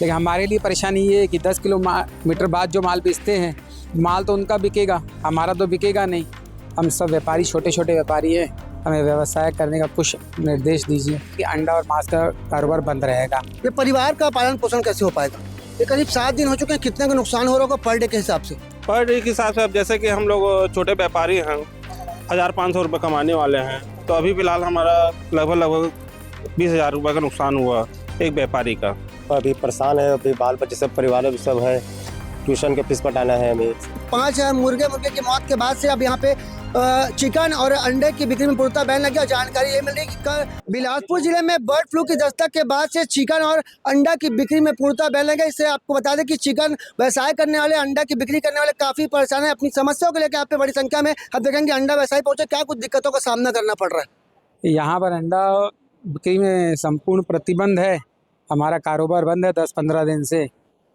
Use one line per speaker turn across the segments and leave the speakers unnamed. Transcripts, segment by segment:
लेकिन हमारे लिए परेशानी ये है कि 10 किलोमीटर बाद जो माल बेचते हैं, माल तो उनका बिकेगा, हमारा तो बिकेगा नहीं। हम सब व्यापारी छोटे छोटे व्यापारी हैं, हमें व्यवसाय करने का कुछ निर्देश दीजिए कि अंडा और मांस का कारोबार बंद रहेगा।
ये परिवार का पालन पोषण कैसे हो पाएगा? ये करीब 7 दिन हो चुके हैं, कितने का नुकसान हो रहा होगा पर डे के हिसाब से?
पर डे के हिसाब से अब जैसे कि हम लोग छोटे व्यापारी हैं, 1500 रुपये कमाने वाले हैं, तो अभी फ़िलहाल हमारा लगभग 20,000 रुपये का नुकसान हुआ एक व्यापारी का।
अभी परेशान है, अभी बाल बच्चे सब परिवार सब है, ट्यूशन के फीस पटाना है हमें।
5 मुर्गे की मौत के बाद से अब यहाँ पे चिकन और अंडे की बिक्री में पूर्णतः बैन लग गया। जानकारी ये मिल रही है कि बिलासपुर जिले में बर्ड फ्लू की दस्तक के बाद से चिकन और अंडा की बिक्री में पूर्णतः बैन लग गया। इससे आपको बता दें कि चिकन व्यवसाय करने वाले, अंडा की बिक्री करने वाले काफी परेशान है। अपनी समस्याओं को लेकर यहाँ पे बड़ी संख्या में अब देखेंगे अंडा व्यवसायी पहुंचे, क्या कुछ दिक्कतों का सामना करना पड़ रहा है।
यहाँ पर अंडा बिक्री में संपूर्ण प्रतिबंध है। हमारा कारोबार बंद है 10-15 दिन से।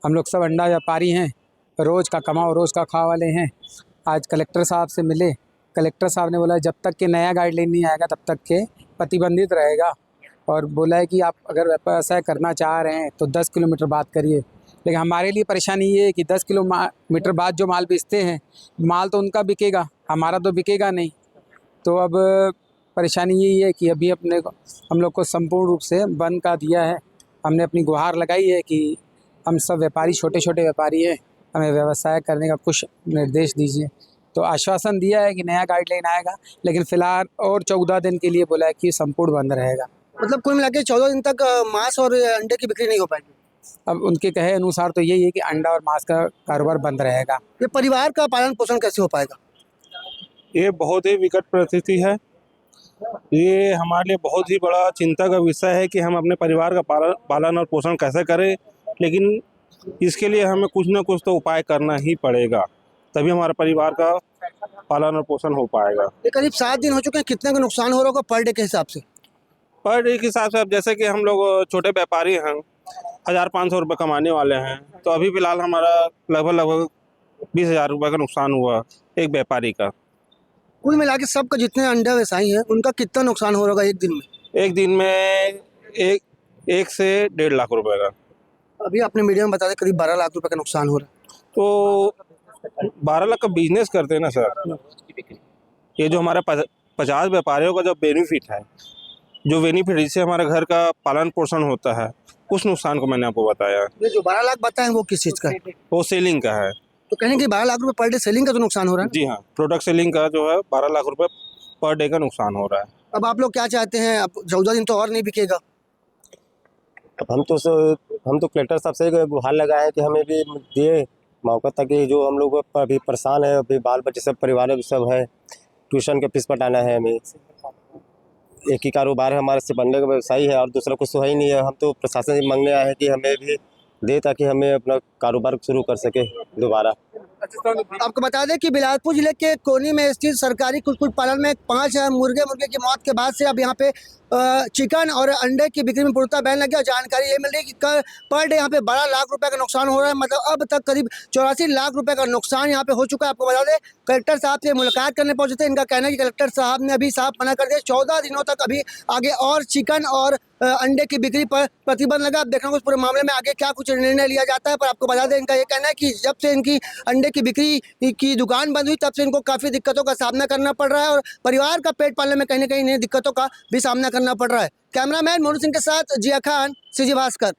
हम लोग सब अंडा व्यापारी हैं, रोज़ का कमाओ रोज़ का खा वाले हैं। आज कलेक्टर साहब से मिले, कलेक्टर साहब ने बोला जब तक के नया गाइडलाइन नहीं आएगा तब तक के प्रतिबंधित रहेगा, और बोला है कि आप अगर व्यवसाय करना चाह रहे हैं तो 10 किलोमीटर बाद करिए। लेकिन हमारे लिए परेशानी ये है कि 10 किलोमीटर बाद जो माल बेचते हैं, माल तो उनका बिकेगा, हमारा तो बिकेगा नहीं। तो अब परेशानी यही है कि अभी हम लोग को संपूर्ण रूप से बंद का दिया है। हमने अपनी गुहार लगाई है कि हम सब व्यापारी छोटे छोटे व्यापारी हैं, हमें व्यवसाय करने का कुछ निर्देश दीजिए। तो आश्वासन दिया है कि नया गाइडलाइन आएगा, लेकिन फ़िलहाल और 14 दिन के लिए बोला है कि संपूर्ण बंद रहेगा।
मतलब कुल मिला के 14 दिन तक मांस और अंडे की बिक्री नहीं हो पाएगी।
अब उनके कहे अनुसार तो यही है कि अंडा और मांस का कारोबार बंद रहेगा।
ये परिवार का पालन पोषण कैसे हो पाएगा?
ये बहुत ही विकट परिस्थिति है। ये हमारे लिए बहुत ही बड़ा चिंता का विषय है कि हम अपने परिवार का पालन और पोषण कैसे करें, लेकिन इसके लिए हमें कुछ ना कुछ तो उपाय करना ही पड़ेगा, तभी हमारे परिवार का पालन और पोषण हो पाएगा।
ये करीब 7 दिन हो चुके हैं, कितने का नुकसान हो रहा होगा पर डे के हिसाब से?
पर डे के हिसाब से अब जैसे कि हम लोग छोटे व्यापारी हैं, 1500 रुपये कमाने वाले हैं, तो अभी फ़िलहाल हमारा लगभग 20,000 रुपये का नुकसान हुआ एक व्यापारी का।
कुल मिला के सबका जितने अंडा व्यवसायी हैं उनका कितना नुकसान हो रहा होगा एक दिन में?
एक दिन में एक से 1.5 लाख रुपए का।
अभी आपने मीडिया में बता दें करीब 12 लाख रुपए का नुकसान हो रहा है।
तो 12 लाख का बिजनेस करते हैं ना सर। ये जो हमारा 50 व्यापारियों का जो बेनिफिट है, जिससे हमारे घर का पालन पोषण होता है, उस नुकसान को मैंने आपको बताया।
ये जो 12 लाख बताए वो किस चीज़ का है?
वो सेलिंग का है।
तो कहने कि 12 लाख रुपए पर डे सेलिंग का तो नुकसान हो रहा है।
जी हाँ, प्रोडक्ट सेलिंग का जो है 12 लाख रुपए पर डे का नुकसान हो रहा है।
अब आप लोग क्या चाहते हैं? अब 14 दिन तो और नहीं बिकेगा।
अब हम तो कलेक्टर साहब से गुहार लगाए हैं कि हमें भी दिए मौका, ताकि जो हम लोग अभी परेशान है, अभी बाल बच्चे सब परिवार सब है, ट्यूशन के फीस पटाना है हमें। एक ही कारोबार है हमारे, से बनने का व्यवसायी है और दूसरा कुछ तो है ही नहीं है। हम तो प्रशासन से मांगने आए हैं कि हमें भी दे, ताकि हमें अपना कारोबार शुरू कर सके दोबारा।
आपको बता दें कि बिलासपुर जिले के कोनी में स्थित सरकारी कुक्कुट पालन में 5 मुर्गे की मौत के बाद से अब यहाँ पे चिकन और अंडे की बिक्री में पूर्णतः बैन लग गया। जानकारी ये मिल रही है कि पर डे यहाँ पे 12 लाख रुपए का नुकसान हो रहा है। मतलब अब तक करीब 84 लाख रुपए का नुकसान यहाँ पे हो चुका है। आपको बता दें कलेक्टर साहब से मुलाकात करने पहुंचे थे। इनका कहना है कि कलेक्टर साहब ने अभी साफ मना कर दिया, 14 दिनों तक अभी आगे और चिकन और अंडे की बिक्री पर प्रतिबंध लगा। अब देखना इस पूरे मामले में आगे क्या कुछ निर्णय लिया जाता है। पर आपको बता दें इनका ये कहना है कि जब से इनकी अंडे की बिक्री की दुकान बंद हुई तब से इनको काफ़ी दिक्कतों का सामना करना पड़ रहा है, और परिवार का पेट पालने में कहीं ना कहीं नई दिक्कतों का भी सामना करना पड़ रहा है। कैमरामैन मोनू सिंह के साथ जिया खान, सीजी भास्कर।